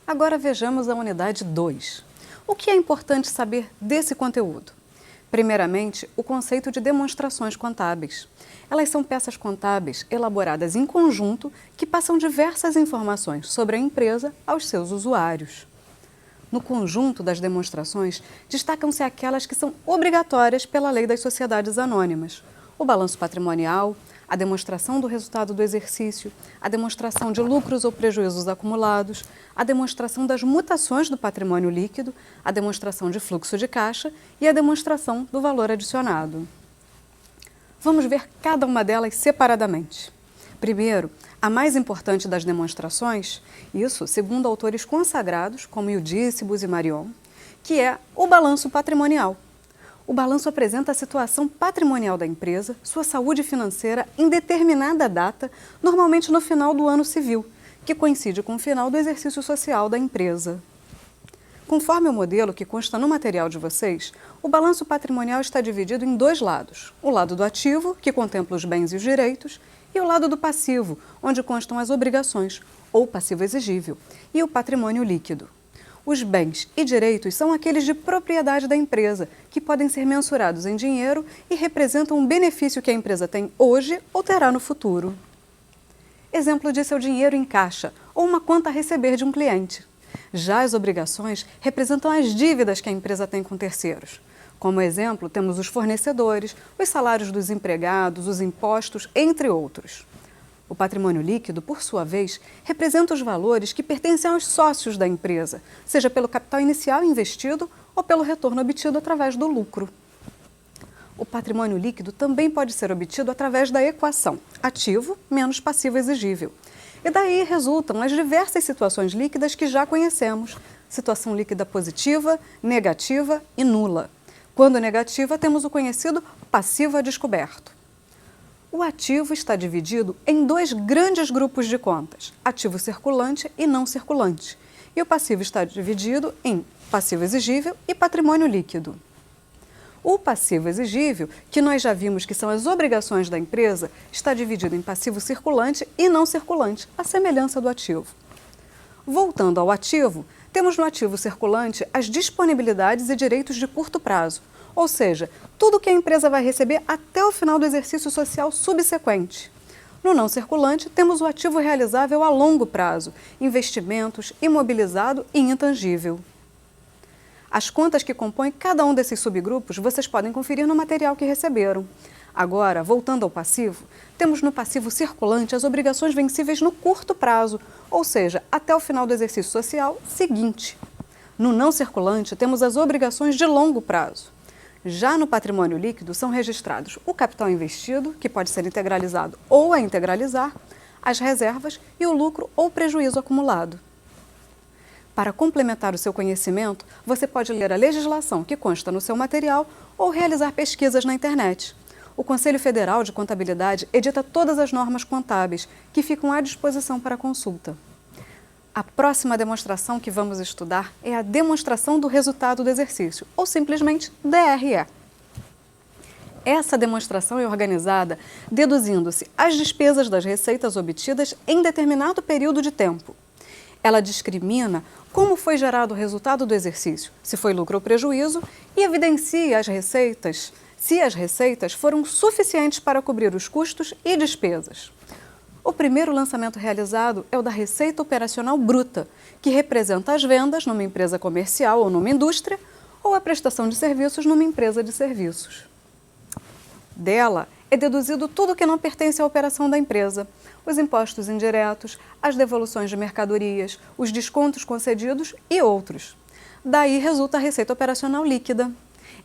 Agora vejamos a unidade 2. O que é importante saber desse conteúdo? Primeiramente, o conceito de demonstrações contábeis. Elas são peças contábeis elaboradas em conjunto que passam diversas informações sobre a empresa aos seus usuários. No conjunto das demonstrações, destacam-se aquelas que são obrigatórias pela Lei das Sociedades Anônimas: o balanço patrimonial, a demonstração do resultado do exercício, a demonstração de lucros ou prejuízos acumulados, a demonstração das mutações do patrimônio líquido, a demonstração de fluxo de caixa e a demonstração do valor adicionado. Vamos ver cada uma delas separadamente. Primeiro, a mais importante das demonstrações, isso segundo autores consagrados como Eudícibus e Marion, que é o balanço patrimonial. O balanço apresenta a situação patrimonial da empresa, sua saúde financeira em determinada data, normalmente no final do ano civil, que coincide com o final do exercício social da empresa. Conforme o modelo que consta no material de vocês, o balanço patrimonial está dividido em dois lados: o lado do ativo, que contempla os bens e os direitos, e o lado do passivo, onde constam as obrigações, ou passivo exigível, e o patrimônio líquido. Os bens e direitos são aqueles de propriedade da empresa, que podem ser mensurados em dinheiro e representam um benefício que a empresa tem hoje ou terá no futuro. Exemplo disso é o dinheiro em caixa, ou uma conta a receber de um cliente. Já as obrigações representam as dívidas que a empresa tem com terceiros. Como exemplo, temos os fornecedores, os salários dos empregados, os impostos, entre outros. O patrimônio líquido, por sua vez, representa os valores que pertencem aos sócios da empresa, seja pelo capital inicial investido ou pelo retorno obtido através do lucro. O patrimônio líquido também pode ser obtido através da equação ativo menos passivo exigível. E daí resultam as diversas situações líquidas que já conhecemos: situação líquida positiva, negativa e nula. Quando negativa, temos o conhecido passivo a descoberto. O ativo está dividido em dois grandes grupos de contas: ativo circulante e não circulante. E o passivo está dividido em passivo exigível e patrimônio líquido. O passivo exigível, que nós já vimos que são as obrigações da empresa, está dividido em passivo circulante e não circulante, à semelhança do ativo. Voltando ao ativo, temos no ativo circulante as disponibilidades e direitos de curto prazo, ou seja, tudo que a empresa vai receber até o final do exercício social subsequente. No não circulante, temos o ativo realizável a longo prazo, investimentos, imobilizado e intangível. As contas que compõem cada um desses subgrupos vocês podem conferir no material que receberam. Agora, voltando ao passivo, temos no passivo circulante as obrigações vencíveis no curto prazo, ou seja, até o final do exercício social seguinte. No não circulante, temos as obrigações de longo prazo. Já no patrimônio líquido são registrados o capital investido, que pode ser integralizado ou a integralizar, as reservas e o lucro ou prejuízo acumulado. Para complementar o seu conhecimento, você pode ler a legislação que consta no seu material ou realizar pesquisas na internet. O Conselho Federal de Contabilidade edita todas as normas contábeis que ficam à disposição para consulta. A próxima demonstração que vamos estudar é a demonstração do resultado do exercício, ou simplesmente DRE. Essa demonstração é organizada deduzindo-se as despesas das receitas obtidas em determinado período de tempo. Ela discrimina como foi gerado o resultado do exercício, se foi lucro ou prejuízo, e evidencia as receitas, se as receitas foram suficientes para cobrir os custos e despesas. O primeiro lançamento realizado é o da receita operacional bruta, que representa as vendas numa empresa comercial ou numa indústria, ou a prestação de serviços numa empresa de serviços. Dela é deduzido tudo o que não pertence à operação da empresa: os impostos indiretos, as devoluções de mercadorias, os descontos concedidos e outros. Daí resulta a receita operacional líquida.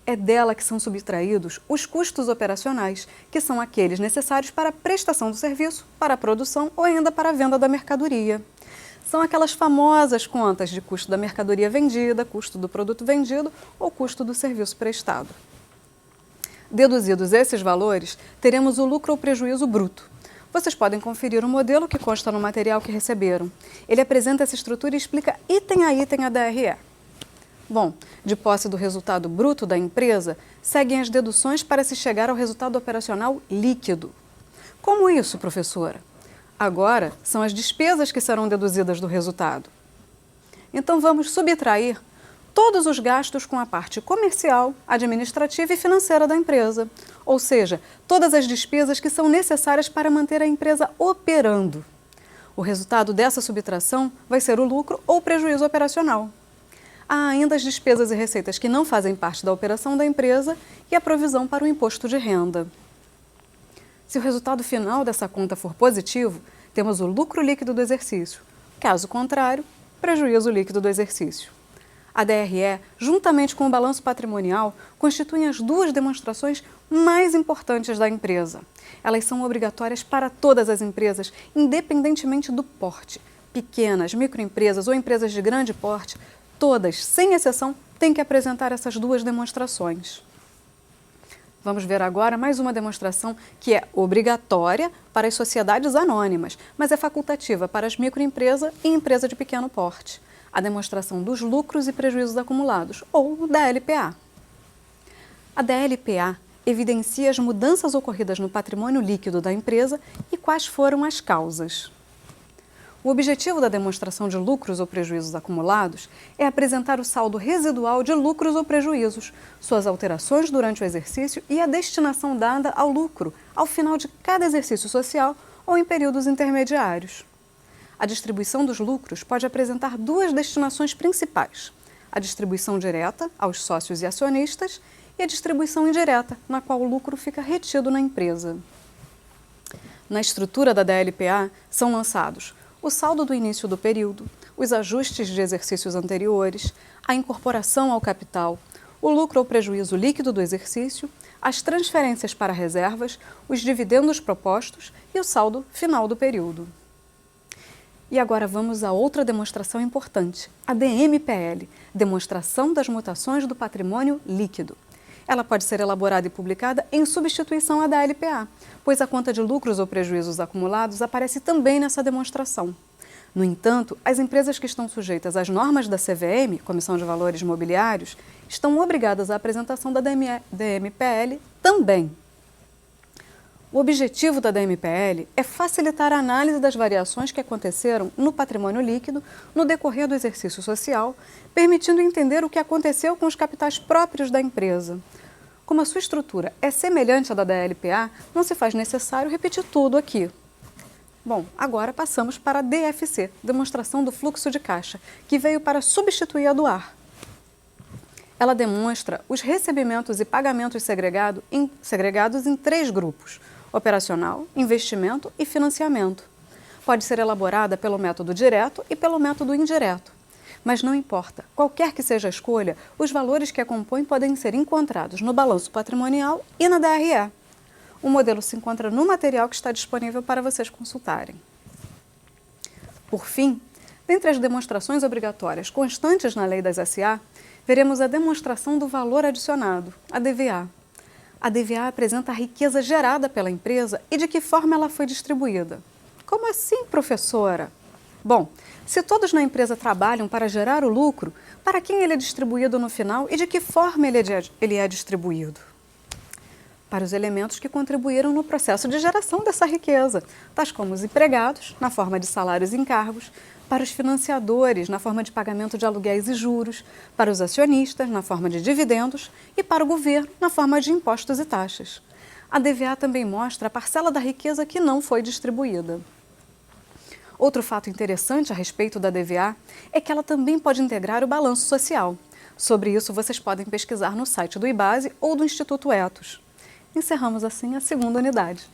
É dela que são subtraídos os custos operacionais, que são aqueles necessários para a prestação do serviço, para a produção ou ainda para a venda da mercadoria. São aquelas famosas contas de custo da mercadoria vendida, custo do produto vendido ou custo do serviço prestado. Deduzidos esses valores, teremos o lucro ou prejuízo bruto. Vocês podem conferir o modelo que consta no material que receberam. Ele apresenta essa estrutura e explica item a item a DRE. Bom, de posse do resultado bruto da empresa, seguem as deduções para se chegar ao resultado operacional líquido. Como isso, professora? Agora, são as despesas que serão deduzidas do resultado. Então vamos subtrair todos os gastos com a parte comercial, administrativa e financeira da empresa, ou seja, todas as despesas que são necessárias para manter a empresa operando. O resultado dessa subtração vai ser o lucro ou prejuízo operacional. Há ainda as despesas e receitas que não fazem parte da operação da empresa e a provisão para o imposto de renda. Se o resultado final dessa conta for positivo, temos o lucro líquido do exercício. Caso contrário, prejuízo líquido do exercício. A DRE, juntamente com o balanço patrimonial, constituem as duas demonstrações mais importantes da empresa. Elas são obrigatórias para todas as empresas, independentemente do porte. Pequenas, microempresas ou empresas de grande porte, todas, sem exceção, têm que apresentar essas duas demonstrações. Vamos ver agora mais uma demonstração que é obrigatória para as sociedades anônimas, mas é facultativa para as microempresas e empresa de pequeno porte. A demonstração dos lucros e prejuízos acumulados, ou DLPA. A DLPA evidencia as mudanças ocorridas no patrimônio líquido da empresa e quais foram as causas. O objetivo da demonstração de lucros ou prejuízos acumulados é apresentar o saldo residual de lucros ou prejuízos, suas alterações durante o exercício e a destinação dada ao lucro ao final de cada exercício social ou em períodos intermediários. A distribuição dos lucros pode apresentar duas destinações principais: a distribuição direta aos sócios e acionistas e a distribuição indireta, na qual o lucro fica retido na empresa. Na estrutura da DLPA são lançados o saldo do início do período, os ajustes de exercícios anteriores, a incorporação ao capital, o lucro ou prejuízo líquido do exercício, as transferências para reservas, os dividendos propostos e o saldo final do período. E agora vamos a outra demonstração importante, a DMPL, Demonstração das Mutações do Patrimônio Líquido. Ela pode ser elaborada e publicada em substituição à DLPA, pois a conta de lucros ou prejuízos acumulados aparece também nessa demonstração. No entanto, as empresas que estão sujeitas às normas da CVM, Comissão de Valores Mobiliários, estão obrigadas à apresentação da DMPL também. O objetivo da DMPL é facilitar a análise das variações que aconteceram no patrimônio líquido no decorrer do exercício social, permitindo entender o que aconteceu com os capitais próprios da empresa. Como a sua estrutura é semelhante à da DLPA, não se faz necessário repetir tudo aqui. Bom, agora passamos para a DFC, Demonstração do Fluxo de Caixa, que veio para substituir a do ar. Ela demonstra os recebimentos e pagamentos segregados em 3 grupos: operacional, investimento e financiamento. Pode ser elaborada pelo método direto e pelo método indireto. Mas não importa, qualquer que seja a escolha, os valores que a compõem podem ser encontrados no balanço patrimonial e na DRE. O modelo se encontra no material que está disponível para vocês consultarem. Por fim, dentre as demonstrações obrigatórias constantes na lei das SA, veremos a demonstração do valor adicionado, a DVA. A DVA apresenta a riqueza gerada pela empresa e de que forma ela foi distribuída. Como assim, professora? Bom, se todos na empresa trabalham para gerar o lucro, para quem ele é distribuído no final e de que forma ele é distribuído? Para os elementos que contribuíram no processo de geração dessa riqueza, tais como os empregados, na forma de salários e encargos, para os financiadores, na forma de pagamento de aluguéis e juros, para os acionistas, na forma de dividendos, e para o governo, na forma de impostos e taxas. A DVA também mostra a parcela da riqueza que não foi distribuída. Outro fato interessante a respeito da DVA é que ela também pode integrar o balanço social. Sobre isso, vocês podem pesquisar no site do IBASE ou do Instituto Etos. Encerramos assim a segunda unidade.